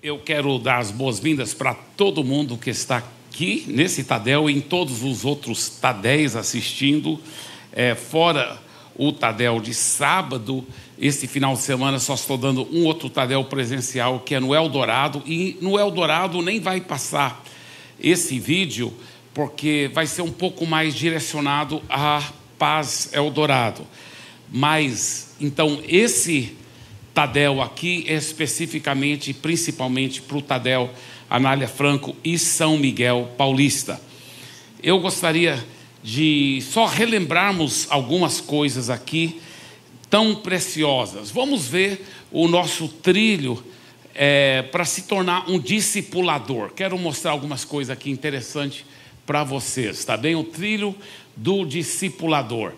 Eu quero dar as boas-vindas para todo mundo que está aqui nesse Tadel e em todos os outros Tadéis assistindo, fora o Tadel de sábado. Esse final de semana só estou dando um outro Tadel presencial, que é no Eldorado, e no Eldorado nem vai passar esse vídeo, porque vai ser um pouco mais direcionado à Paz Eldorado. Mas, então, esse Tadel aqui é especificamente, principalmente para o Tadel Anália Franco e São Miguel Paulista. Eu gostaria de só relembrarmos algumas coisas aqui tão preciosas. Vamos ver o nosso trilho para se tornar um discipulador. Quero mostrar algumas coisas aqui interessantes para vocês, tá bem? O trilho do discipulador.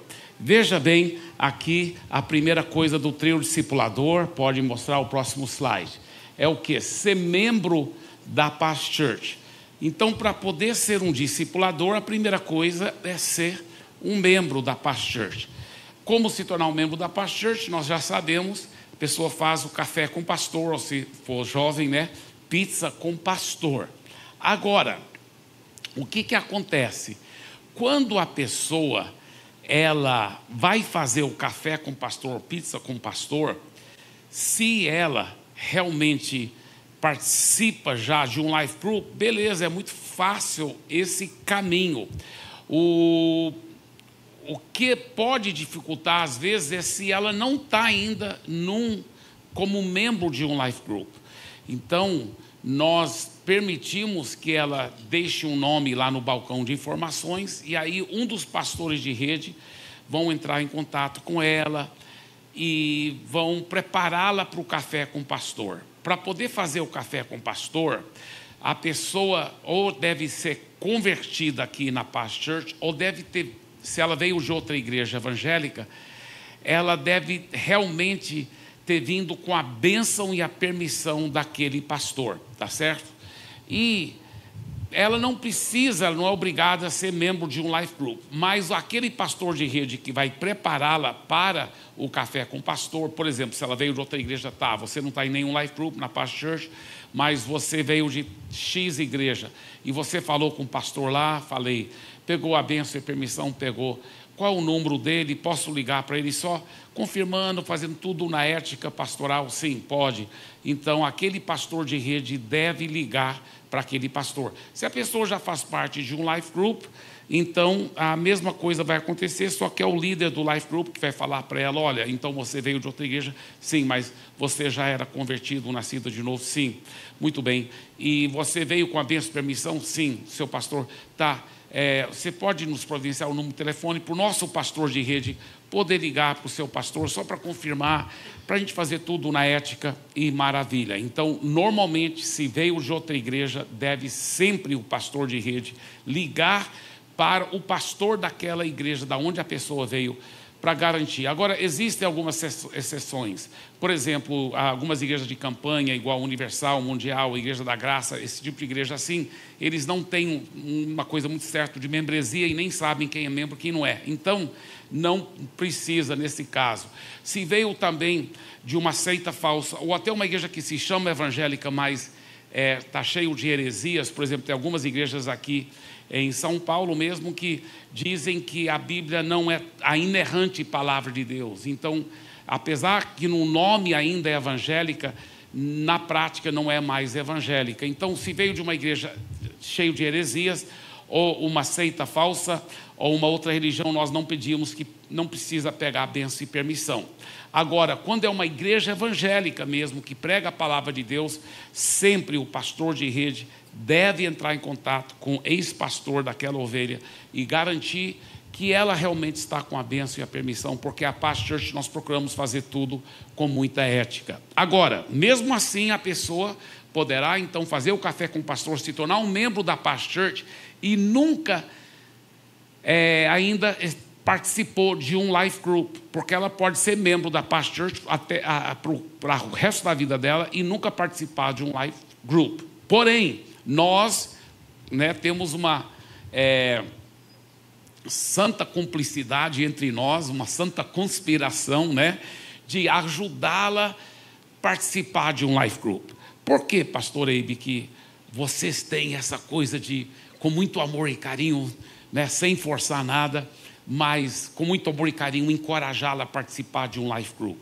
Veja bem aqui a primeira coisa do trilho discipulador. Pode mostrar o próximo slide. É o que? Ser membro da Paz Church. Então, para poder ser um discipulador, a primeira coisa é ser um membro da Paz Church. Como se tornar um membro da Paz Church? Nós já sabemos. A pessoa faz o café com pastor, ou se for jovem, né? Pizza com pastor. Agora, o que acontece? Quando a pessoa ela vai fazer o café com pastor, pizza com pastor, se ela realmente participa já de um life group, beleza, é muito fácil esse caminho. O que pode dificultar às vezes é se ela não está ainda como membro de um life group. Então, nós permitimos que ela deixe um nome lá no balcão de informações, e aí um dos pastores de rede vão entrar em contato com ela e vão prepará-la para o café com o pastor. Para poder fazer o café com o pastor, a pessoa ou deve ser convertida aqui na Paz Church, ou deve ter, se ela veio de outra igreja evangélica, ela deve realmente ter vindo com a bênção e a permissão daquele pastor, tá certo? E ela não precisa, ela não é obrigada a ser membro de um life group, mas aquele pastor de rede que vai prepará-la para o café com o pastor, por exemplo, se ela veio de outra igreja, tá, você não está em nenhum life group na Paz Church, mas você veio de X igreja, e você falou com o pastor lá, falei, pegou a bênção e permissão, pegou. Qual é o número dele? Posso ligar para ele só confirmando, fazendo tudo na ética pastoral? Sim, pode. Então, aquele pastor de rede deve ligar para aquele pastor. Se a pessoa já faz parte de um life group, então a mesma coisa vai acontecer, só que é o líder do life group que vai falar para ela, olha, então você veio de outra igreja? Sim, mas você já era convertido, nascido de novo? Sim, muito bem. E você veio com a bênção e permissão? Sim, seu pastor está... você pode nos providenciar o número de telefone para o nosso pastor de rede poder ligar para o seu pastor, só para confirmar, para a gente fazer tudo na ética e maravilha. Então, normalmente, se veio de outra igreja, deve sempre o pastor de rede ligar para o pastor daquela igreja, da onde a pessoa veio, para garantir. Agora, existem algumas exceções. Por exemplo, algumas igrejas de campanha, igual Universal, Mundial, Igreja da Graça, esse tipo de igreja assim, eles não têm uma coisa muito certa de membresia e nem sabem quem é membro e quem não é. Então, não precisa nesse caso. Se veio também de uma seita falsa, ou até uma igreja que se chama evangélica, mas está cheio de heresias, por exemplo, tem algumas igrejas aqui em São Paulo mesmo, que dizem que a Bíblia não é a inerrante palavra de Deus. Então, apesar que no nome ainda é evangélica, na prática não é mais evangélica. Então, se veio de uma igreja cheia de heresias, ou uma seita falsa, ou uma outra religião, nós não pedimos, que não precisa pegar a bênção e permissão. Agora, quando é uma igreja evangélica mesmo, que prega a palavra de Deus, sempre o pastor de rede deve entrar em contato com o ex-pastor daquela ovelha e garantir que ela realmente está com a bênção e a permissão, porque a Paz Church nós procuramos fazer tudo com muita ética. Agora, mesmo assim, a pessoa poderá então fazer o café com o pastor, se tornar um membro da Paz Church e nunca ainda participou de um life group, porque ela pode ser membro da Paz Church para o resto da vida dela e nunca participar de um life group. Porém, nós temos uma santa cumplicidade entre nós, uma santa conspiração, de ajudá-la a participar de um life group. Por que, pastor Eibe, que vocês têm essa coisa de, com muito amor e carinho, né, sem forçar nada, mas com muito amor e carinho, encorajá-la a participar de um life group?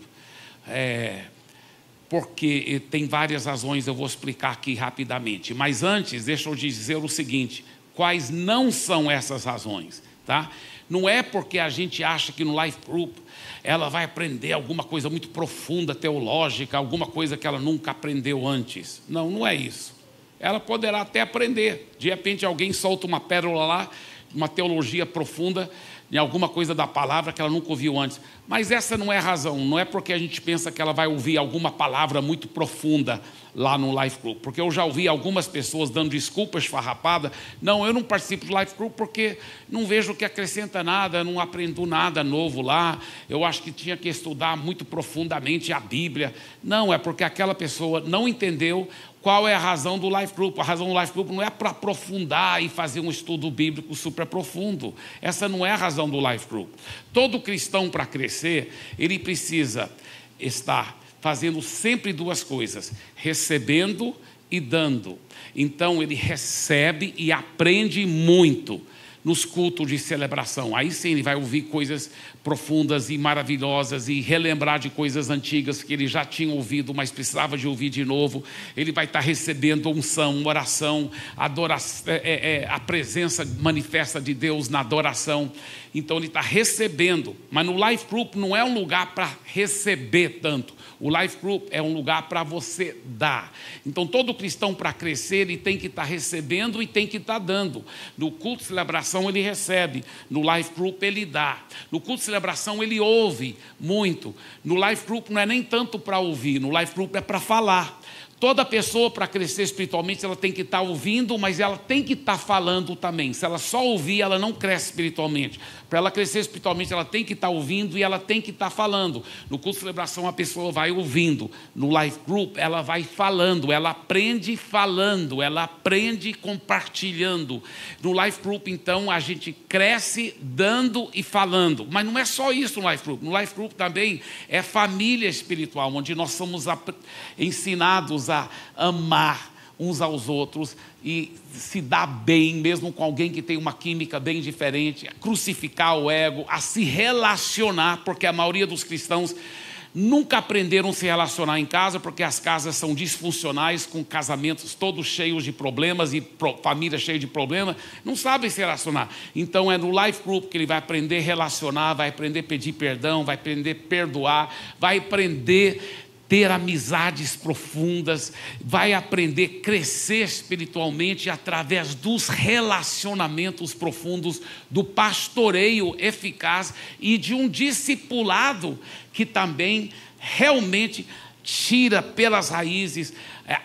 Porque tem várias razões, eu vou explicar aqui rapidamente. Mas antes, deixa eu dizer o seguinte: quais não são essas razões, tá? Não é porque a gente acha que no life group ela vai aprender alguma coisa muito profunda, teológica, alguma coisa que ela nunca aprendeu antes. Não, não é isso. Ela poderá até aprender. De repente alguém solta uma pérola lá, uma teologia profunda, em alguma coisa da palavra que ela nunca ouviu antes. Mas essa não é a razão. Não é porque a gente pensa que ela vai ouvir alguma palavra muito profunda lá no life group. Porque eu já ouvi algumas pessoas dando desculpas esfarrapadas. Não, eu não participo do life group porque não vejo que acrescenta nada, não aprendo nada novo lá. Eu acho que tinha que estudar muito profundamente a Bíblia. Não, é porque aquela pessoa não entendeu qual é a razão do life group. A razão do life group não é para aprofundar e fazer um estudo bíblico super profundo. Essa não é a razão do life group. Todo cristão, para crescer, ele precisa estar fazendo sempre duas coisas: recebendo e dando. Então ele recebe e aprende muito nos cultos de celebração. Aí sim ele vai ouvir coisas profundas e maravilhosas e relembrar de coisas antigas que ele já tinha ouvido, mas precisava de ouvir de novo. Ele vai estar recebendo unção, oração, adoração, a presença manifesta de Deus na adoração. Então ele está recebendo. Mas no life group não é um lugar para receber tanto. O life group é um lugar para você dar. Então todo cristão, para crescer, ele tem que estar recebendo e tem que estar dando. No culto de celebração ele recebe, no life group ele dá. No culto de celebração ele ouve muito. No life group não é nem tanto para ouvir, no life group é para falar. Toda pessoa, para crescer espiritualmente, ela tem que estar ouvindo, mas ela tem que estar falando também. Se ela só ouvir, ela não cresce espiritualmente. Para ela crescer espiritualmente, ela tem que estar ouvindo e ela tem que estar falando. No culto de celebração, a pessoa vai ouvindo. No life group, ela vai falando. Ela aprende falando. Ela aprende compartilhando. No life group, então, a gente cresce dando e falando. Mas não é só isso no life group. No life group também é família espiritual, onde nós somos ensinados a amar uns aos outros e se dar bem, mesmo com alguém que tem uma química bem diferente, a crucificar o ego, a se relacionar, porque a maioria dos cristãos nunca aprenderam a se relacionar em casa, porque as casas são disfuncionais, com casamentos todos cheios de problemas e famílias cheias de problemas, não sabem se relacionar. Então é no life group que ele vai aprender a relacionar, vai aprender a pedir perdão, vai aprender a perdoar, vai aprender ter amizades profundas, vai aprender a crescer espiritualmente através dos relacionamentos profundos, do pastoreio eficaz e de um discipulado que também realmente tira pelas raízes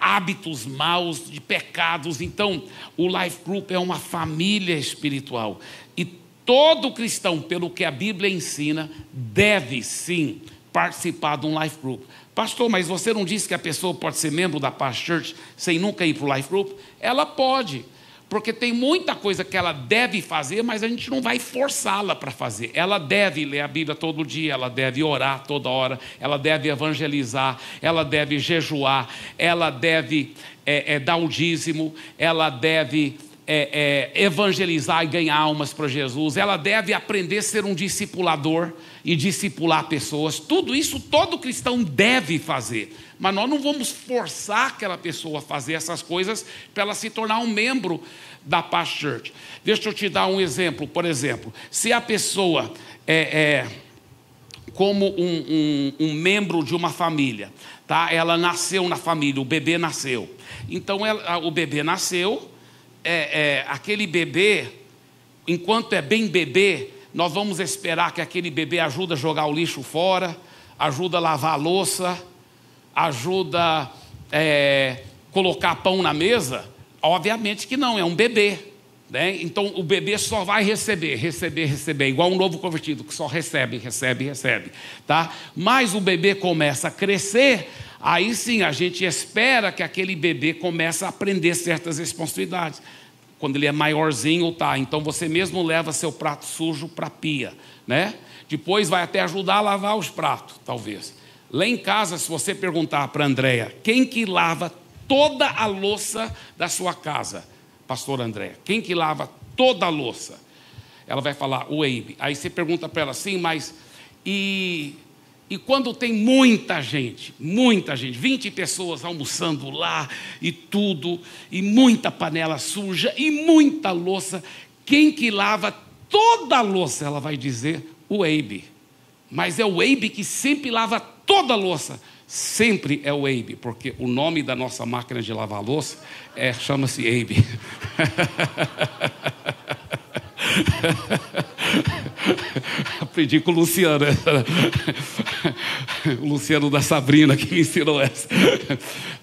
hábitos maus, de pecados. Então, o life group é uma família espiritual. E todo cristão, pelo que a Bíblia ensina, deve sim participar de um life group. Pastor, mas você não disse que a pessoa pode ser membro da Paz Church sem nunca ir para o life group? Ela pode, porque tem muita coisa que ela deve fazer, mas a gente não vai forçá-la para fazer. Ela deve ler a Bíblia todo dia, ela deve orar toda hora, ela deve evangelizar, ela deve jejuar, ela deve dar o dízimo, ela deve evangelizar e ganhar almas para Jesus, ela deve aprender a ser um discipulador e discipular pessoas. Tudo isso todo cristão deve fazer, mas nós não vamos forçar aquela pessoa a fazer essas coisas para ela se tornar um membro da Paz Church. Deixa eu te dar um exemplo. Por exemplo, se a pessoa como um membro de uma família, tá? Ela nasceu na família, o bebê nasceu, então o bebê nasceu, aquele bebê, enquanto é bem bebê, nós vamos esperar que aquele bebê ajude a jogar o lixo fora, ajuda a lavar a louça, ajuda a colocar pão na mesa? Obviamente que não, é um bebê, né? Então o bebê só vai receber, igual um novo convertido, que só recebe, tá? Mas o bebê começa a crescer, aí sim a gente espera que aquele bebê comece a aprender certas responsabilidades. Quando ele é maiorzinho, tá? Então você mesmo leva seu prato sujo para a pia, né? Depois vai até ajudar a lavar os pratos, talvez. Lá em casa, se você perguntar para a Andréia, quem que lava toda a louça da sua casa, pastor André? Quem que lava toda a louça? Ela vai falar, o Abe. Aí você pergunta para ela assim, mas e quando tem muita gente, 20 pessoas almoçando lá e tudo, e muita panela suja e muita louça, quem que lava toda a louça? Ela vai dizer, o Abe. Mas é o Abe que sempre lava toda a louça. Sempre é o Abe, porque o nome da nossa máquina de lavar louça chama-se Abe. Aprendi com o Luciano. O Luciano da Sabrina que me ensinou essa.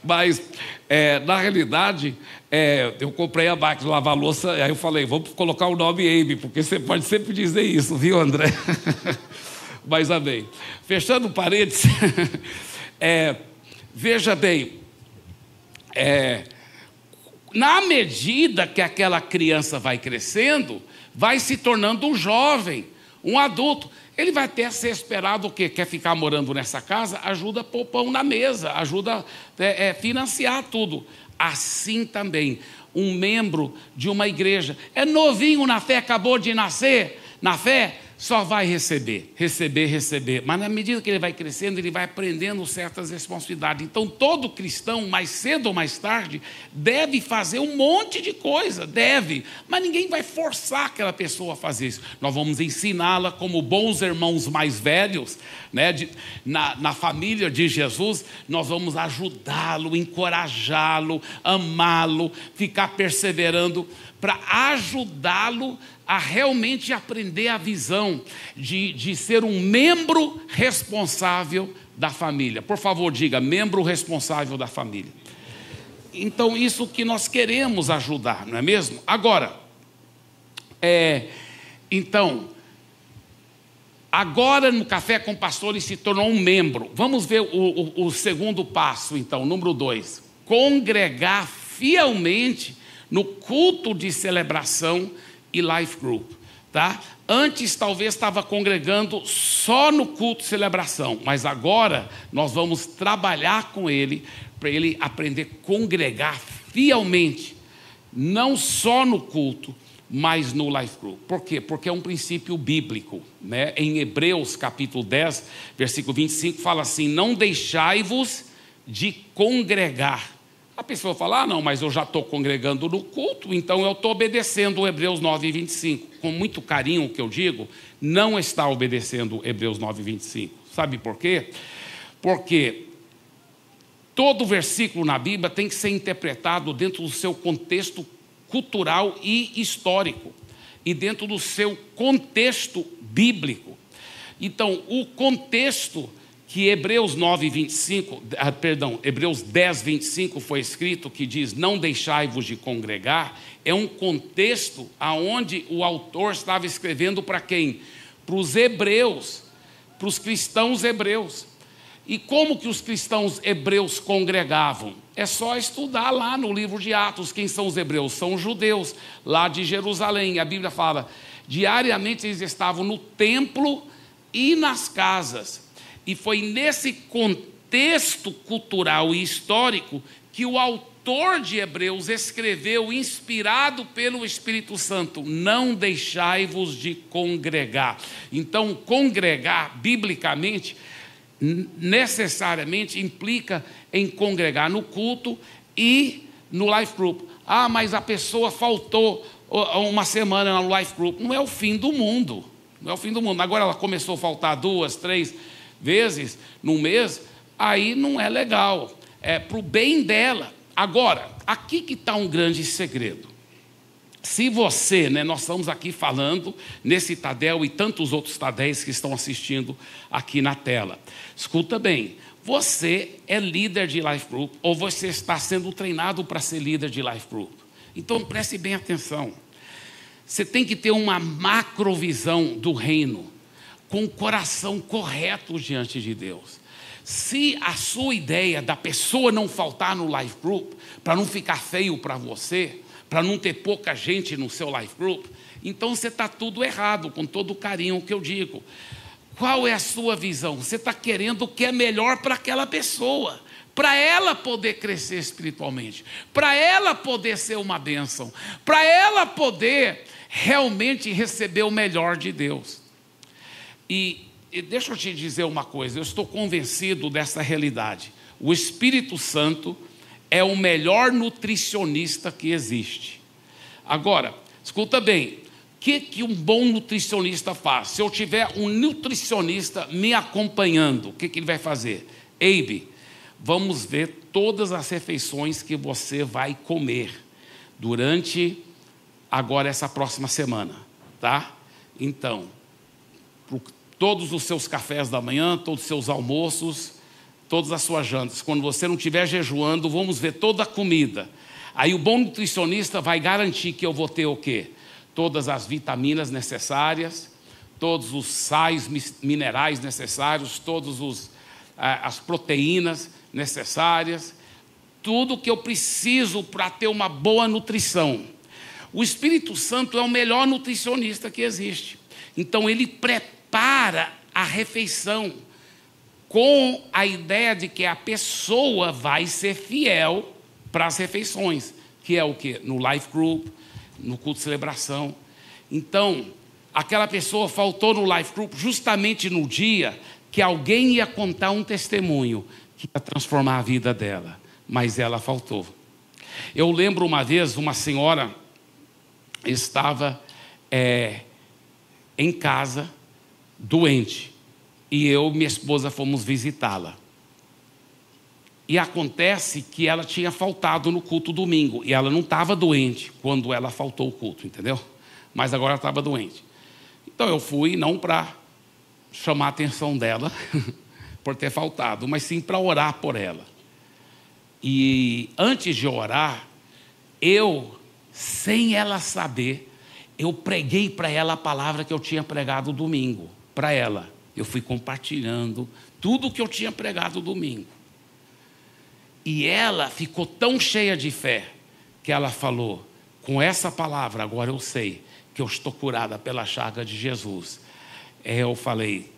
Mas, na realidade, eu comprei a máquina de lavar louça. Aí eu falei, vamos colocar o nome Abe, porque você pode sempre dizer isso, viu, André? Mas amém. Fechando parênteses, veja bem, na medida que aquela criança vai crescendo, vai se tornando um jovem, um adulto. Ele vai até ser esperado o quê? Quer ficar morando nessa casa? Ajuda a pôr pão na mesa, ajuda a financiar tudo. Assim também, um membro de uma igreja, é novinho na fé, acabou de nascer na fé, só vai receber. Mas na medida que ele vai crescendo, ele vai aprendendo certas responsabilidades. Então, todo cristão, mais cedo ou mais tarde, deve fazer um monte de coisa, deve. Mas ninguém vai forçar aquela pessoa a fazer isso. Nós vamos ensiná-la como bons irmãos mais velhos, né, na família de Jesus. Nós vamos ajudá-lo, encorajá-lo, amá-lo, ficar perseverando para ajudá-lo a realmente aprender a visão de ser um membro responsável da família. Por favor, diga, membro responsável da família. Então, isso que nós queremos ajudar, não é mesmo? Agora, agora no Café com o Pastor ele se tornou um membro. Vamos ver o segundo passo, então, número 2. Congregar fielmente no culto de celebração e life group, tá? Antes talvez estava congregando só no culto de celebração, mas agora nós vamos trabalhar com ele para ele aprender a congregar fielmente, não só no culto, mas no life group. Por quê? Porque é um princípio bíblico, né? Em Hebreus capítulo 10, versículo 25, fala assim, não deixai-vos de congregar. A pessoa fala, não, mas eu já estou congregando no culto, então eu estou obedecendo o Hebreus 9, 25. Com muito carinho que eu digo, não está obedecendo Hebreus 9, 25. Sabe por quê? Porque todo versículo na Bíblia tem que ser interpretado dentro do seu contexto cultural e histórico, e dentro do seu contexto bíblico. Então, o contexto que Hebreus 10, 25 foi escrito, que diz, não deixai-vos de congregar, é um contexto onde o autor estava escrevendo para quem? Para os hebreus, para os cristãos hebreus. E como que os cristãos hebreus congregavam? É só estudar lá no livro de Atos. Quem são os hebreus? São os judeus, lá de Jerusalém. A Bíblia fala, diariamente eles estavam no templo e nas casas. E foi nesse contexto cultural e histórico que o autor de Hebreus escreveu, inspirado pelo Espírito Santo, não deixai-vos de congregar. Então, congregar, biblicamente, necessariamente implica em congregar no culto e no life group. Ah, mas a pessoa faltou uma semana no life group. Não é o fim do mundo. Não é o fim do mundo. Agora ela começou a faltar 2, 3 vezes num mês, aí não é legal, é para o bem dela. Agora, aqui que está um grande segredo. Se você, nós estamos aqui falando nesse Tadel e tantos outros Tadéis que estão assistindo aqui na tela. Escuta bem, você é líder de life group ou você está sendo treinado para ser líder de life group. Então preste bem atenção. Você tem que ter uma macrovisão do reino, com o coração correto diante de Deus. Se a sua ideia da pessoa não faltar no life group, para não ficar feio para você, para não ter pouca gente no seu life group, então você está tudo errado, com todo o carinho que eu digo. Qual é a sua visão? Você está querendo o que é melhor para aquela pessoa, para ela poder crescer espiritualmente, para ela poder ser uma bênção, para ela poder realmente receber o melhor de Deus. E deixa eu te dizer uma coisa, eu estou convencido dessa realidade. O Espírito Santo é o melhor nutricionista que existe. Agora, escuta bem, o que um bom nutricionista faz? Se eu tiver um nutricionista me acompanhando, o que ele vai fazer? Abe, vamos ver todas as refeições que você vai comer durante agora essa próxima semana, tá? Então, todos os seus cafés da manhã, todos os seus almoços, todas as suas jantas. Quando você não estiver jejuando, vamos ver toda a comida. Aí o bom nutricionista vai garantir que eu vou ter o quê? Todas as vitaminas necessárias, todos os sais minerais necessários, todas as proteínas necessárias, tudo que eu preciso para ter uma boa nutrição. O Espírito Santo é o melhor nutricionista que existe. Então ele prepara a refeição com a ideia de que a pessoa vai ser fiel para as refeições, que é o quê? No life group, no culto de celebração. Então, aquela pessoa faltou no life group justamente no dia que alguém ia contar um testemunho que ia transformar a vida dela, mas ela faltou. Eu lembro uma vez, uma senhora estava em casa, doente, e eu e minha esposa fomos visitá-la. E acontece que ela tinha faltado no culto domingo, e ela não estava doente quando ela faltou o culto, entendeu? Mas agora ela estava doente. Então eu fui não para chamar a atenção dela por ter faltado, mas sim para orar por ela. E antes de orar, eu, sem ela saber, eu preguei para ela a palavra que eu tinha pregado domingo, para ela. Eu fui compartilhando tudo o que eu tinha pregado domingo. E ela ficou tão cheia de fé, que ela falou, com essa palavra, agora eu sei que eu estou curada pela chaga de Jesus. Eu falei,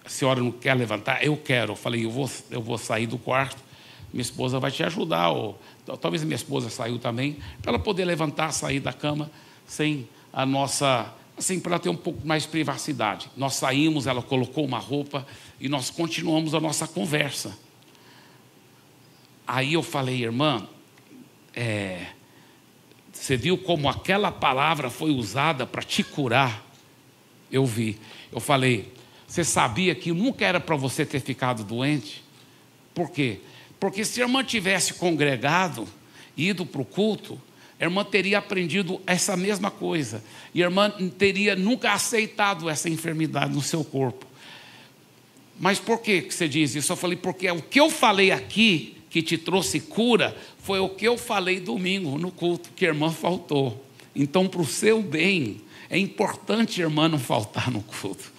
a senhora não quer levantar? Eu quero. Eu falei, eu vou sair do quarto, minha esposa vai te ajudar, ou talvez minha esposa saiu também, para ela poder levantar, sair da cama, sem a nossa, assim, para ter um pouco mais de privacidade. Nós saímos, ela colocou uma roupa, e nós continuamos a nossa conversa. Aí eu falei, irmã, você viu como aquela palavra foi usada para te curar? Eu vi. Eu falei, você sabia que nunca era para você ter ficado doente? Por quê? Porque se a irmã tivesse congregado, ido para o culto, a irmã teria aprendido essa mesma coisa. E a irmã teria nunca aceitado essa enfermidade no seu corpo. Mas por que você diz isso? Eu falei, porque o que eu falei aqui, que te trouxe cura, foi o que eu falei domingo no culto, que a irmã faltou. Então, para o seu bem, é importante a irmã não faltar no culto.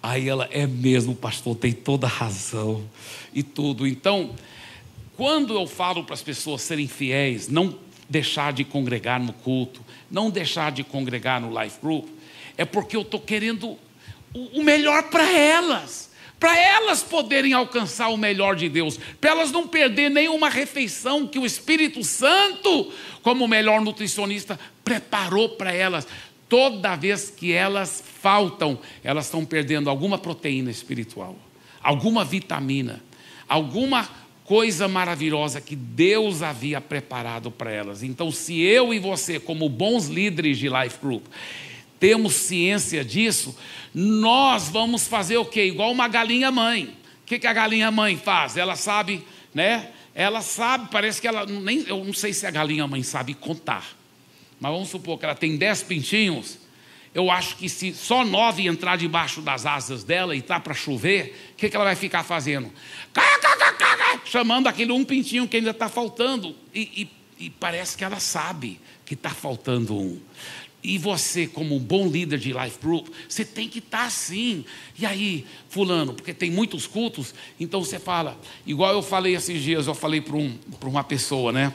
Aí ela, é mesmo, pastor, tem toda a razão e tudo. Então, quando eu falo para as pessoas serem fiéis, não deixar de congregar no culto, não deixar de congregar no life group, é porque eu estou querendo o melhor para elas poderem alcançar o melhor de Deus, para elas não perderem nenhuma refeição que o Espírito Santo, como o melhor nutricionista, preparou para elas. Toda vez que elas faltam, elas estão perdendo alguma proteína espiritual, alguma vitamina, alguma coisa maravilhosa que Deus havia preparado para elas. Então, se eu e você, como bons líderes de life group, temos ciência disso, nós vamos fazer o quê? Igual uma galinha mãe. O que a galinha mãe faz? Ela sabe, né? Ela sabe, parece que ela, eu não sei se a galinha mãe sabe contar, mas vamos supor que ela tem 10 pintinhos. Eu acho que se só 9 entrar debaixo das asas dela e está para chover, o que ela vai ficar fazendo? Chamando aquele um pintinho que ainda está faltando. E parece que ela sabe que está faltando um. E você, como um bom líder de life group, você tem que estar assim. E aí, fulano, porque tem muitos cultos, então você fala, igual eu falei esses dias, eu falei para uma pessoa, né?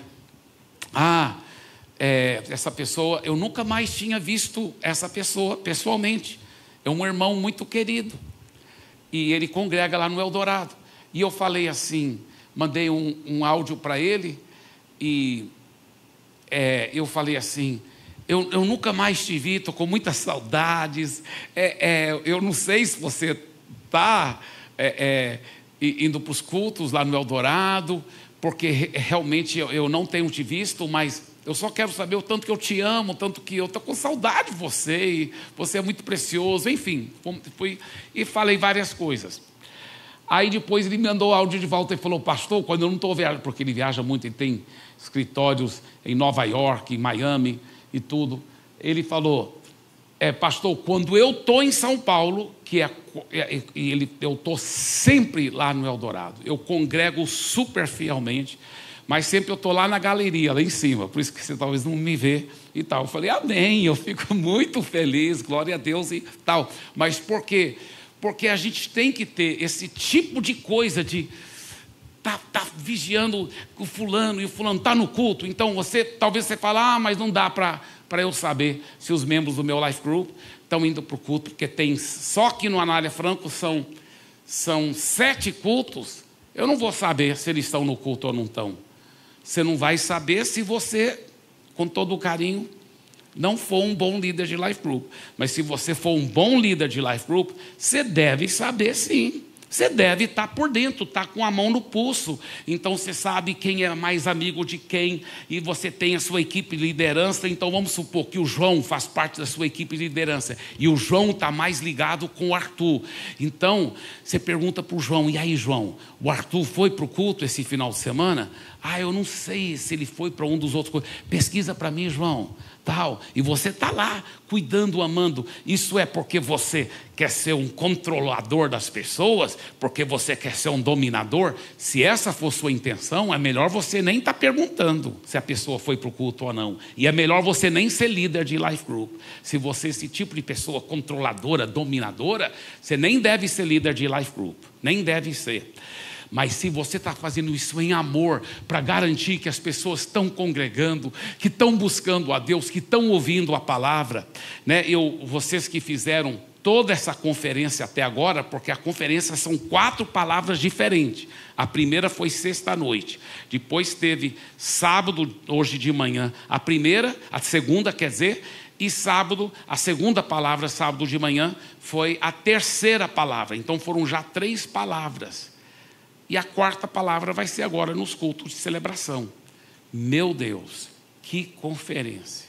Essa pessoa, eu nunca mais tinha visto essa pessoa pessoalmente. É um irmão muito querido. E ele congrega lá no Eldorado. E eu falei assim, mandei um áudio para ele e eu falei assim: eu nunca mais te vi, estou com muitas saudades. Eu não sei se você está indo para os cultos lá no Eldorado, porque realmente eu não tenho te visto, mas eu só quero saber o tanto que eu te amo, tanto que eu estou com saudade de você, e você é muito precioso. Enfim, fui e falei várias coisas. Aí depois ele me mandou áudio de volta e falou: pastor, quando eu não estou viajando, porque ele viaja muito, ele tem escritórios em Nova York, em Miami e tudo. Ele falou: pastor, quando eu estou em São Paulo, eu estou sempre lá no Eldorado, eu congrego super fielmente, mas sempre eu estou lá na galeria, lá em cima, por isso que você talvez não me vê e tal. Eu falei: amém, eu fico muito feliz, glória a Deus e tal. Mas por quê? Porque a gente tem que ter esse tipo de coisa de tá vigiando o fulano, e o fulano está no culto. Então talvez você fale: mas não dá para eu saber se os membros do meu Life Group estão indo para o culto, porque tem só que no Anália Franco são 7 cultos. Eu não vou saber se eles estão no culto ou não estão. Você não vai saber se você, com todo o carinho, não for um bom líder de Life Group. Mas se você for um bom líder de Life Group, você deve saber sim. Você deve estar por dentro, estar com a mão no pulso. Então você sabe quem é mais amigo de quem, e você tem a sua equipe de liderança. Então vamos supor que o João faz parte da sua equipe de liderança, e o João está mais ligado com o Arthur. Então você pergunta para o João: e aí, João, o Arthur foi para o culto esse final de semana? Eu não sei se ele foi para um dos outros cultos. Pesquisa para mim, João. Tal. E você está lá, cuidando, amando. Isso é porque você quer ser um controlador das pessoas? Porque você quer ser um dominador? Se essa for sua intenção, é melhor você nem estar perguntando se a pessoa foi para o culto ou não. E é melhor você nem ser líder de Life Group. Se você é esse tipo de pessoa controladora, dominadora, você nem deve ser líder de Life Group. Nem deve ser. Mas se você está fazendo isso em amor, para garantir que as pessoas estão congregando, que estão buscando a Deus, que estão ouvindo a palavra, né? Vocês que fizeram toda essa conferência até agora, porque a conferência são 4 palavras diferentes. A primeira foi sexta-noite, depois teve sábado, hoje de manhã, a segunda, quer dizer, e sábado, a segunda palavra, sábado de manhã, foi a terceira palavra. Então foram já 3 palavras. E a 4ª palavra vai ser agora nos cultos de celebração. Meu Deus, que conferência!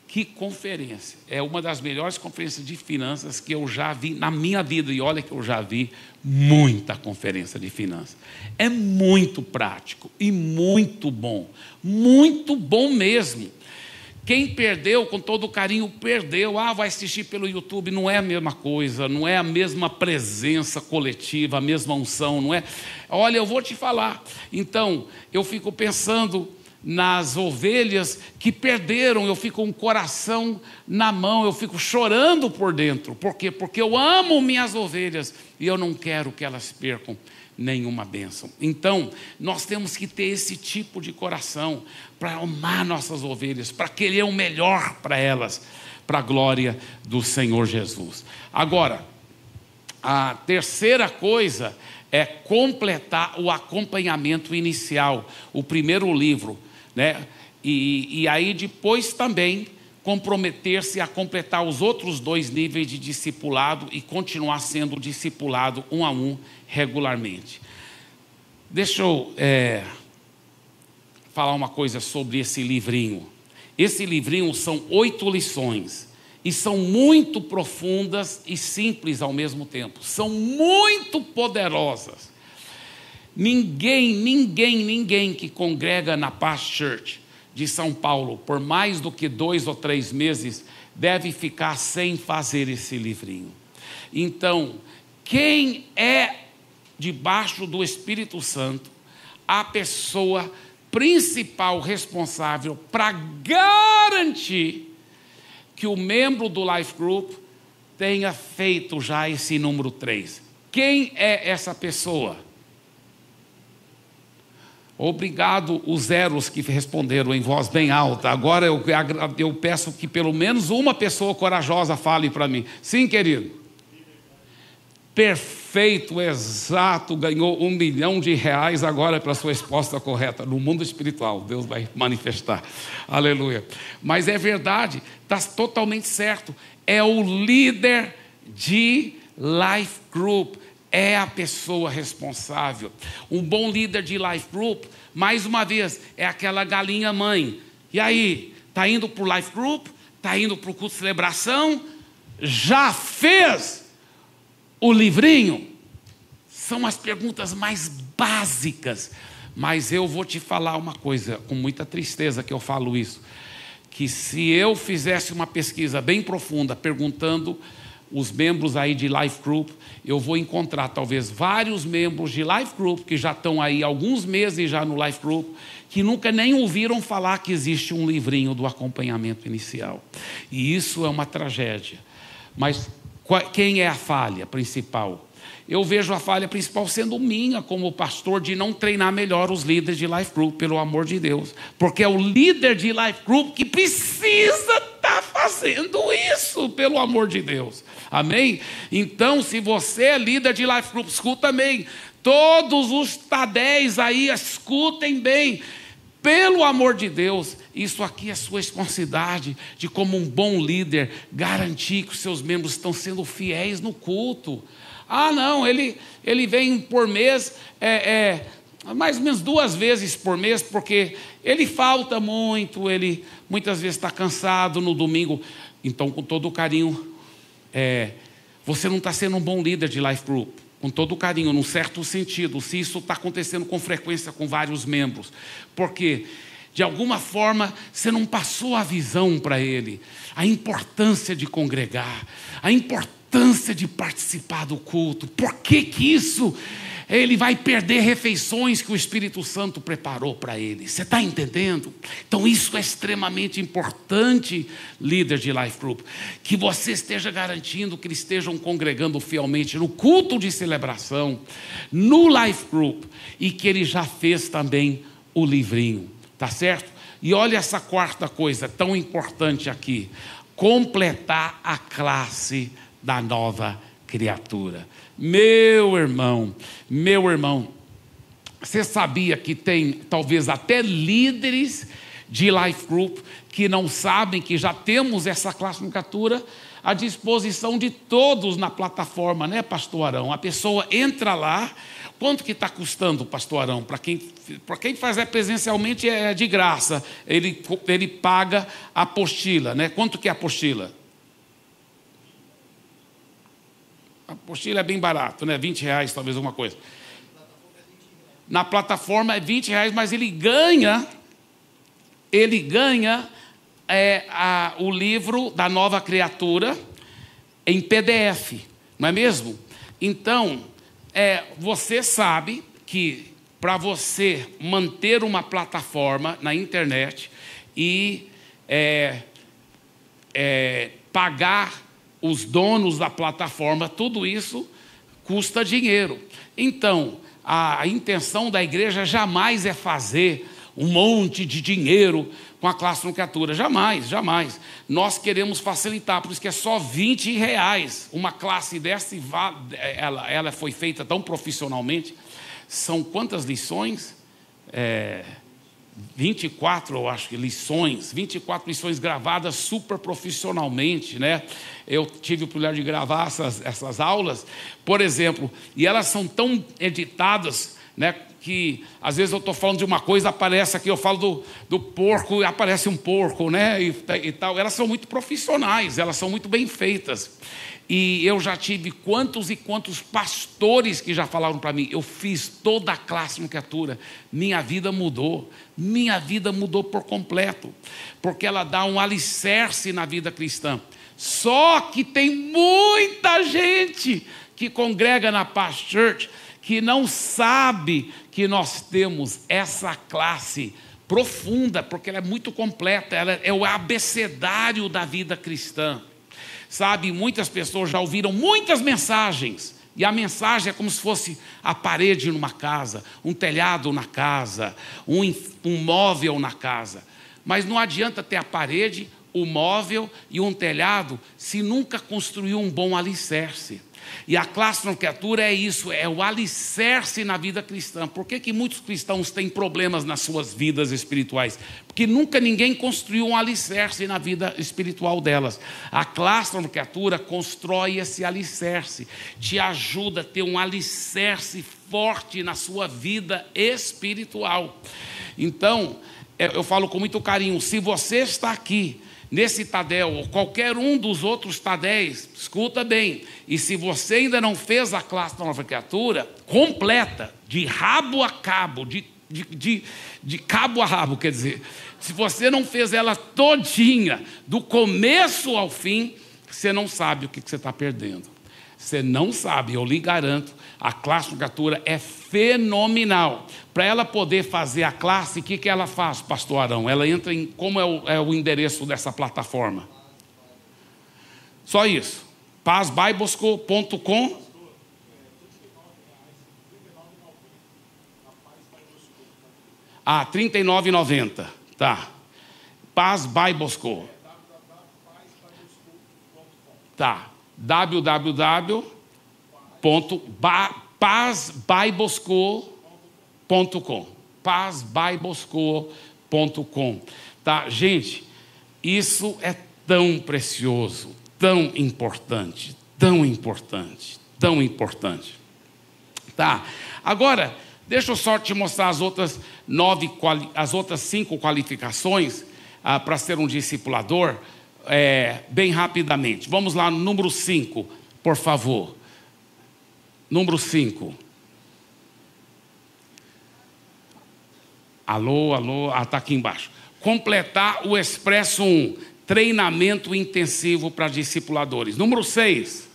Que conferência! É uma das melhores conferências de finanças que eu já vi na minha vida. E olha que eu já vi muita conferência de finanças. É muito prático e muito bom mesmo. Quem perdeu, com todo carinho, perdeu. Vai assistir pelo YouTube. Não é a mesma coisa, não é a mesma presença coletiva, a mesma unção, não é? Olha, eu vou te falar. Então, eu fico pensando nas ovelhas que perderam. Eu fico com o coração na mão, eu fico chorando por dentro. Por quê? Porque eu amo minhas ovelhas e eu não quero que elas percam nenhuma bênção. Então, nós temos que ter esse tipo de coração para amar nossas ovelhas, para querer o melhor para elas, para a glória do Senhor Jesus. Agora, a terceira coisa é completar o acompanhamento inicial, o primeiro livro, né? E aí depois também comprometer-se a completar os outros 2 níveis de discipulado e continuar sendo discipulado 1 a 1 regularmente. Deixa eu falar uma coisa sobre esse livrinho. Esse livrinho são 8 lições e são muito profundas e simples ao mesmo tempo. São muito poderosas. Ninguém que congrega na Paz Church de São Paulo por mais do que 2 ou 3 meses deve ficar sem fazer esse livrinho. Então, quem é debaixo do Espírito Santo a pessoa principal responsável para garantir que o membro do Life Group tenha feito já esse número 3? Quem é essa pessoa? Obrigado os zeros que responderam em voz bem alta. Agora eu peço que pelo menos uma pessoa corajosa fale para mim. Sim, querido? Perfeito. Feito, exato, ganhou R$1 milhão agora pela sua resposta correta. No mundo espiritual, Deus vai manifestar. Aleluia. Mas é verdade, está totalmente certo. É o líder de life group, é a pessoa responsável. Um bom líder de life group, mais uma vez, é aquela galinha mãe. E aí, está indo para o life group? Está indo para o culto de celebração? Já fez o livrinho? São as perguntas mais básicas. Mas eu vou te falar uma coisa, com muita tristeza que eu falo isso, que se eu fizesse uma pesquisa bem profunda, perguntando os membros aí de life group, eu vou encontrar talvez vários membros de life group que já estão aí alguns meses já no life group, que nunca nem ouviram falar que existe um livrinho do acompanhamento inicial. E isso é uma tragédia. Mas quem é a falha principal? Eu vejo a falha principal sendo minha como pastor, de não treinar melhor os líderes de life group, pelo amor de Deus. Porque é o líder de life group que precisa estar fazendo isso, pelo amor de Deus. Amém? Então, se você é líder de life group, escuta bem. Todos os tadéis aí, escutem bem. Pelo amor de Deus, isso aqui é sua responsabilidade de, como um bom líder, garantir que os seus membros estão sendo fiéis no culto. Ah, não, ele vem por mês, mais ou menos 2 vezes por mês, porque ele falta muito, ele muitas vezes está cansado no domingo. Então, com todo o carinho, você não está sendo um bom líder de life group. Com todo o carinho, num certo sentido, se isso está acontecendo com frequência com vários membros. Porque, de alguma forma, você não passou a visão para ele, a importância de congregar, a importância de participar do culto. Por que isso? Ele vai perder refeições que o Espírito Santo preparou para ele. Você está entendendo? Então isso é extremamente importante, líder de life group, que você esteja garantindo que eles estejam congregando fielmente no culto de celebração, no life group, e que ele já fez também o livrinho, tá certo? E olha essa quarta coisa tão importante aqui: completar a classe da nova criatura. Meu irmão, você sabia que tem talvez até líderes de life group que não sabem que já temos essa classificatura à disposição de todos na plataforma, né, pastor Arão? A pessoa entra lá. Quanto que está custando, pastor Arão? Para quem faz presencialmente é de graça. Ele paga a apostila, né? Quanto que é a apostila? A apostila é bem barato, né? R$20, talvez, alguma coisa. Na plataforma é R$20, mas ele ganha o livro da nova criatura em PDF, não é mesmo? Então, você sabe que para você manter uma plataforma na internet e pagar os donos da plataforma, tudo isso custa dinheiro. Então, a intenção da igreja jamais é fazer um monte de dinheiro com a classe de criatura. Jamais, jamais. Nós queremos facilitar, por isso que é só R$20. Uma classe dessa, ela foi feita tão profissionalmente. São quantas lições? 24, eu acho que lições, 24 lições gravadas super profissionalmente, né? Eu tive o privilégio de gravar essas aulas, por exemplo, e elas são tão editadas, né, que às vezes eu estou falando de uma coisa, aparece aqui, eu falo do porco e aparece um porco, né, e tal. Elas são muito profissionais, elas são muito bem feitas. E eu já tive quantos e quantos pastores que já falaram para mim: eu fiz toda a classe de criatura, minha vida mudou por completo, porque ela dá um alicerce na vida cristã. Só que tem muita gente que congrega na Paz Church que não sabe que nós temos essa classe profunda, porque ela é muito completa, ela é o abecedário da vida cristã. Sabe, muitas pessoas já ouviram muitas mensagens, e a mensagem é como se fosse a parede numa casa, um telhado na casa, um móvel na casa. Mas não adianta ter a parede, o móvel e um telhado se nunca construiu um bom alicerce. E a classe nomenclatura é isso, é o alicerce na vida cristã. Por que muitos cristãos têm problemas nas suas vidas espirituais? Porque nunca ninguém construiu um alicerce na vida espiritual delas. A classe nomenclatura constrói esse alicerce, te ajuda a ter um alicerce forte na sua vida espiritual. Então, eu falo com muito carinho, se você está aqui, nesse Tadel, ou qualquer um dos outros Tadéis, escuta bem, e se você ainda não fez a classe nova criatura completa, de rabo a cabo, de cabo a rabo, quer dizer, se você não fez ela todinha, do começo ao fim, você não sabe o que você está perdendo. Você não sabe, eu lhe garanto, a classe nomenclatura é fenomenal. Para ela poder fazer a classe, o que ela faz, pastor Arão? Ela entra em, como é o endereço dessa plataforma? Só isso. pazbibleschool.com. Ah, R$ 39,90. Tá. Paz Bible School. Tá. www.pazbibleschool.com. pazbibleschool.com. Tá, gente, isso é tão precioso, tão importante, tão importante, tão importante. Tá. Agora, deixa eu só te mostrar as outras 5 qualificações para ser um discipulador. Bem rapidamente. Vamos lá no número 5, por favor. Número 5. Alô, está aqui embaixo. Completar o Expresso 1, treinamento intensivo para discipuladores. Número 6,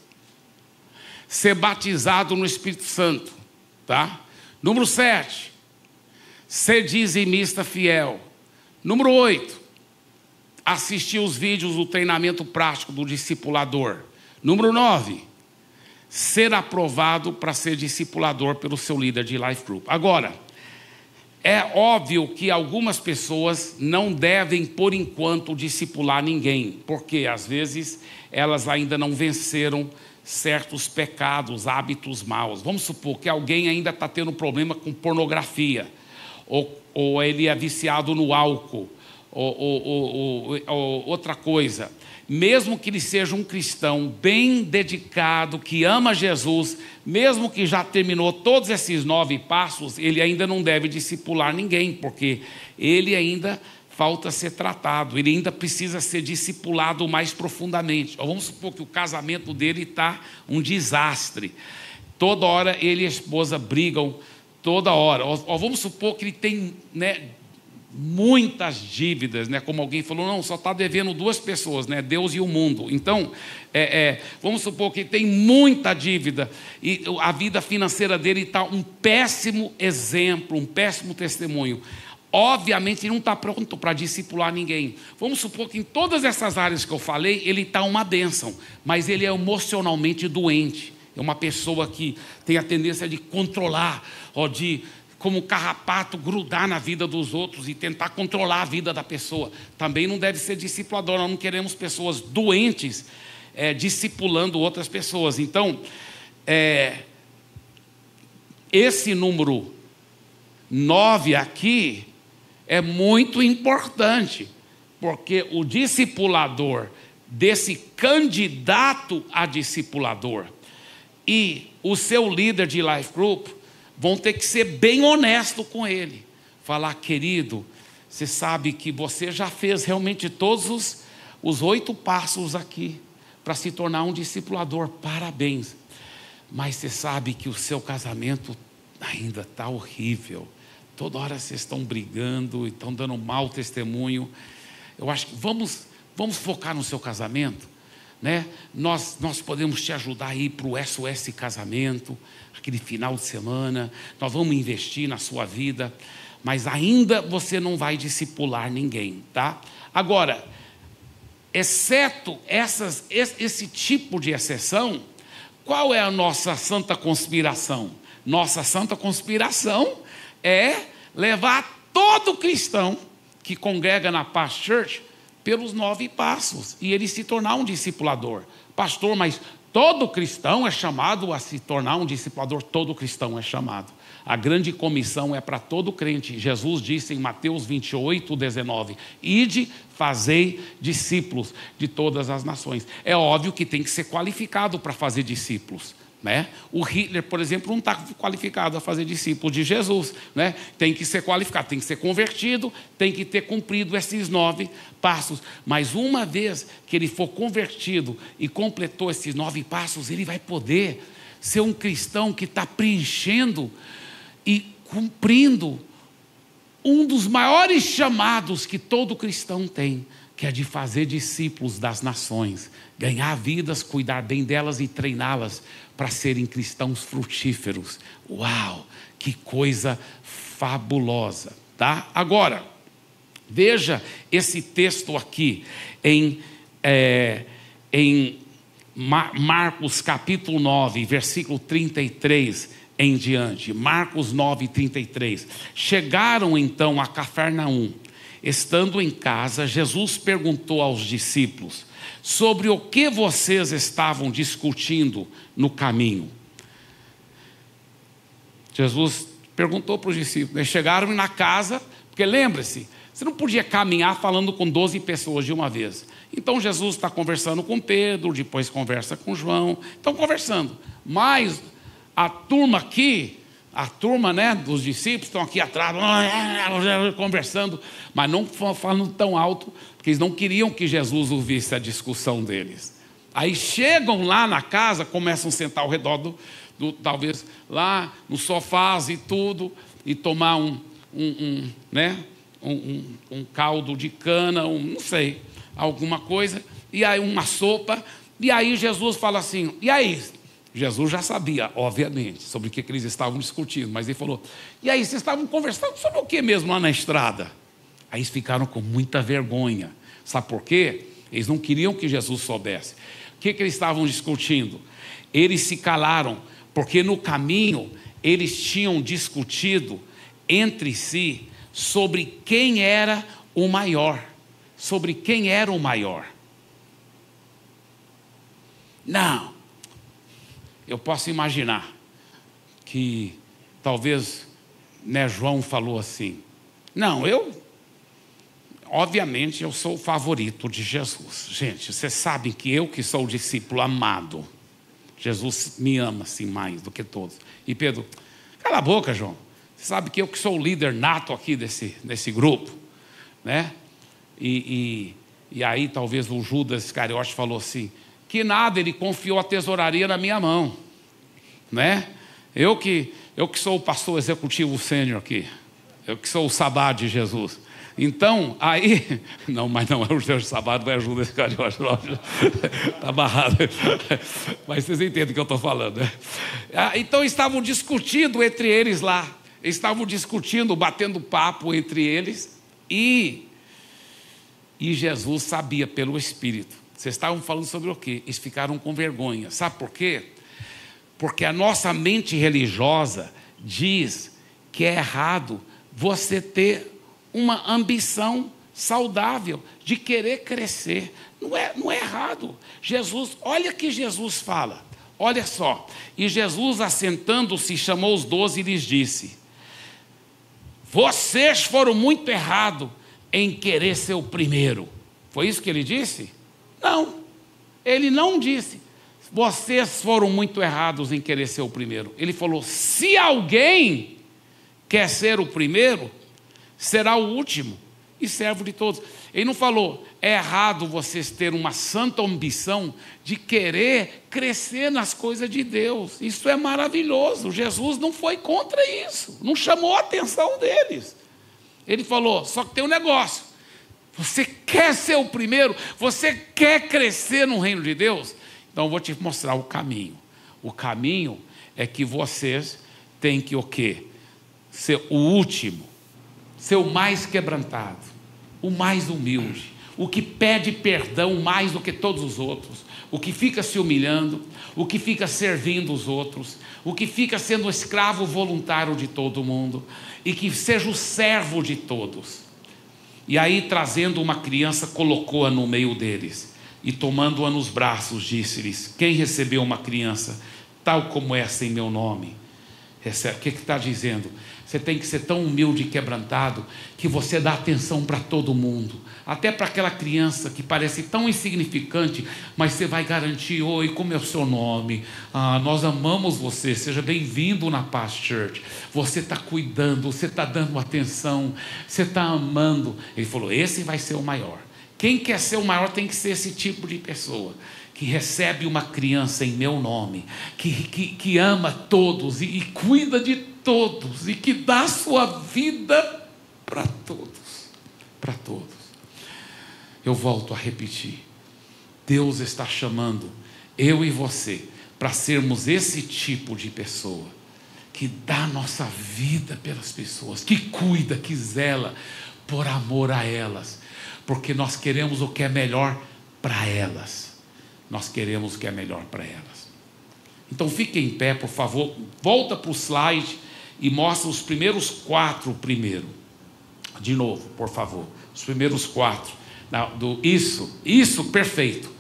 ser batizado no Espírito Santo. Tá? Número 7, ser dizimista fiel. Número 8, assistir os vídeos do treinamento prático do discipulador. Número 9, ser aprovado para ser discipulador pelo seu líder de life group. Agora, é óbvio que algumas pessoas não devem, por enquanto, discipular ninguém, porque às vezes elas ainda não venceram certos pecados, hábitos maus. Vamos supor que alguém ainda está tendo problema com pornografia, ou ele é viciado no álcool, ou outra coisa. Mesmo que ele seja um cristão bem dedicado, que ama Jesus, mesmo que já terminou todos esses 9 passos, ele ainda não deve discipular ninguém, porque ele ainda falta ser tratado, ele ainda precisa ser discipulado mais profundamente. Vamos supor que o casamento dele está um desastre, toda hora ele e a esposa brigam, toda hora. Vamos supor que ele tem, muitas dívidas, como alguém falou, não, só está devendo 2 pessoas, Deus e o mundo. Então, vamos supor que tem muita dívida e a vida financeira dele está um péssimo exemplo, um péssimo testemunho. Obviamente, ele não está pronto para discipular ninguém. Vamos supor que em todas essas áreas que eu falei, ele está uma bênção, mas ele é emocionalmente doente. É uma pessoa que tem a tendência de controlar, como carrapato, grudar na vida dos outros e tentar controlar a vida da pessoa. Também não deve ser discipulador. Nós não queremos pessoas doentes discipulando outras pessoas. Então, esse número 9 aqui é muito importante, porque o discipulador desse candidato a discipulador e o seu líder de life group vão ter que ser bem honesto com ele. Falar, querido, você sabe que você já fez realmente todos os 8 passos aqui para se tornar um discipulador. Parabéns. Mas você sabe que o seu casamento ainda está horrível. Toda hora vocês estão brigando e estão dando mau testemunho. Eu acho que vamos focar no seu casamento. Nós podemos te ajudar a ir para o SOS Casamento, aquele final de semana, nós vamos investir na sua vida, mas ainda você não vai discipular ninguém, tá? Agora, exceto esse tipo de exceção, qual é a nossa santa conspiração? Nossa santa conspiração é levar todo cristão que congrega na Paz Church pelos 9 passos, e ele se tornar um discipulador. Pastor, mas Todo cristão é chamado a se tornar um discipulador, todo cristão é chamado. A grande comissão é para todo crente. Jesus disse em Mateus 28:19, ide, fazei discípulos de todas as nações. É óbvio que tem que ser qualificado para fazer discípulos, né? O Hitler, por exemplo, não está qualificado a fazer discípulo de Jesus, né? Tem que ser qualificado, tem que ser convertido, tem que ter cumprido esses 9 passos. Mas uma vez que ele for convertido e completou esses 9 passos, ele vai poder ser um cristão que está preenchendo e cumprindo um dos maiores chamados que todo cristão tem, que é de fazer discípulos das nações, ganhar vidas, cuidar bem delas e treiná-las para serem cristãos frutíferos. Uau, que coisa fabulosa, tá? Agora, veja esse texto aqui em Marcos capítulo 9, versículo 33 em diante. Marcos 9, 33. Chegaram então a Cafarnaum. Estando em casa, Jesus perguntou aos discípulos: sobre o que vocês estavam discutindo no caminho? Jesus perguntou para os discípulos. Eles chegaram na casa, porque lembre-se, você não podia caminhar falando com 12 pessoas de uma vez. Então Jesus está conversando com Pedro, depois conversa com João, estão conversando. Mas a turma aqui, né, dos discípulos estão aqui atrás, conversando, mas não falando tão alto, porque eles não queriam que Jesus ouvisse a discussão deles. Aí chegam lá na casa, começam a sentar ao redor talvez lá nos sofás e tudo, e tomar um caldo de cana, não sei, alguma coisa, e aí uma sopa, e aí Jesus fala assim, e aí? Jesus já sabia, obviamente, sobre o que eles estavam discutindo, mas ele falou, e aí, vocês estavam conversando sobre o que mesmo lá na estrada? Aí eles ficaram com muita vergonha. Sabe por quê? Eles não queriam que Jesus soubesse. O que eles estavam discutindo? Eles se calaram, porque no caminho eles tinham discutido entre si sobre quem era o maior. Sobre quem era o maior. Não. Eu posso imaginar que talvez, né, João falou assim, não, obviamente eu sou o favorito de Jesus. Gente, vocês sabem que eu que sou o discípulo amado, Jesus me ama assim mais do que todos. E Pedro, cala a boca, João, você sabe que eu que sou o líder nato aqui desse grupo, né? E aí talvez o Judas Iscariote falou assim, que nada, ele confiou a tesouraria na minha mão, né? Eu que sou o pastor executivo sênior aqui, eu que sou o Sabá de Jesus. Então, aí, não, mas não é o Deus Sabá, não é Judas Iscariote, está barrado. Mas vocês entendem o que eu estou falando, né? Então estavam discutindo entre eles lá, estavam discutindo, batendo papo entre eles, e Jesus sabia pelo Espírito. Vocês estavam falando sobre o quê? Eles ficaram com vergonha. Sabe por quê? Porque a nossa mente religiosa diz que é errado você ter uma ambição saudável de querer crescer. Não é errado. Jesus, olha que Jesus fala. Olha só. E Jesus, assentando-se, chamou os 12 e lhes disse: vocês foram muito errados em querer ser o primeiro. Foi isso que ele disse? Não, ele não disse, vocês foram muito errados em querer ser o primeiro. Ele falou, se alguém quer ser o primeiro, será o último e servo de todos. Ele não falou, é errado vocês terem uma santa ambição de querer crescer nas coisas de Deus. Isso é maravilhoso. Jesus não foi contra isso, não chamou a atenção deles. Ele falou, só que tem um negócio. Você quer ser o primeiro? Você quer crescer no reino de Deus? Então eu vou te mostrar o caminho. O caminho é que vocês têm que o quê? Ser o último, ser o mais quebrantado, o mais humilde, o que pede perdão mais do que todos os outros, o que fica se humilhando, o que fica servindo os outros, o que fica sendo escravo voluntário de todo mundo, e que seja o servo de todos. E aí, trazendo uma criança, colocou-a no meio deles. E tomando-a nos braços, disse-lhes: quem recebeu uma criança tal como essa em meu nome, recebe. O que está dizendo? Você tem que ser tão humilde e quebrantado que você dá atenção para todo mundo, até para aquela criança que parece tão insignificante, mas você vai garantir: oi, como é o seu nome? Nós amamos você, seja bem-vindo na Paz Church. Você está cuidando, você está dando atenção, você está amando. Ele falou: esse vai ser o maior. Quem quer ser o maior tem que ser esse tipo de pessoa, que recebe uma criança em meu nome, que ama todos e cuida de todos, e que dá sua vida para todos, para todos. Eu volto a repetir, Deus está chamando eu e você para sermos esse tipo de pessoa, que dá nossa vida pelas pessoas, que cuida, que zela por amor a elas, porque nós queremos o que é melhor para elas. Nós queremos o que é melhor para elas. Então fique em pé, por favor. Volta para o slide e mostra os primeiros 4 primeiro. De novo, por favor. Os primeiros 4. Isso, perfeito.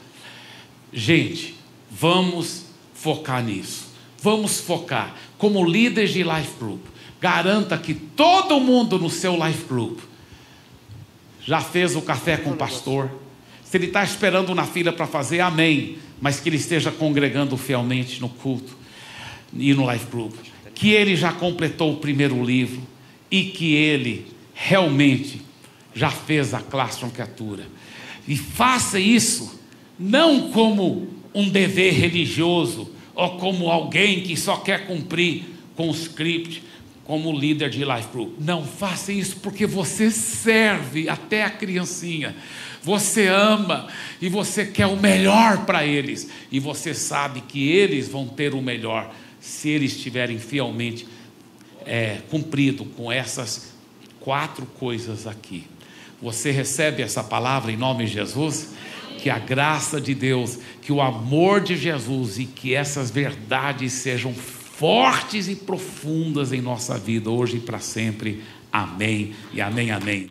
Gente, vamos focar nisso. Vamos focar. Como líderes de Life Group, garanta que todo mundo no seu Life Group já fez o café com o pastor. Se ele está esperando na fila para fazer, amém. Mas que ele esteja congregando fielmente no culto e no Life Group. Que ele já completou o primeiro livro e que ele realmente já fez a Classroom Criatura. E faça isso não como um dever religioso ou como alguém que só quer cumprir com o script, como líder de Life Group. Não, faça isso porque você serve até a criancinha. Você ama e você quer o melhor para eles. E você sabe que eles vão ter o melhor se eles estiverem fielmente cumprido com essas 4 coisas aqui. Você recebe essa palavra em nome de Jesus? Que a graça de Deus, que o amor de Jesus e que essas verdades sejam fortes e profundas em nossa vida, hoje e para sempre. Amém e amém, amém.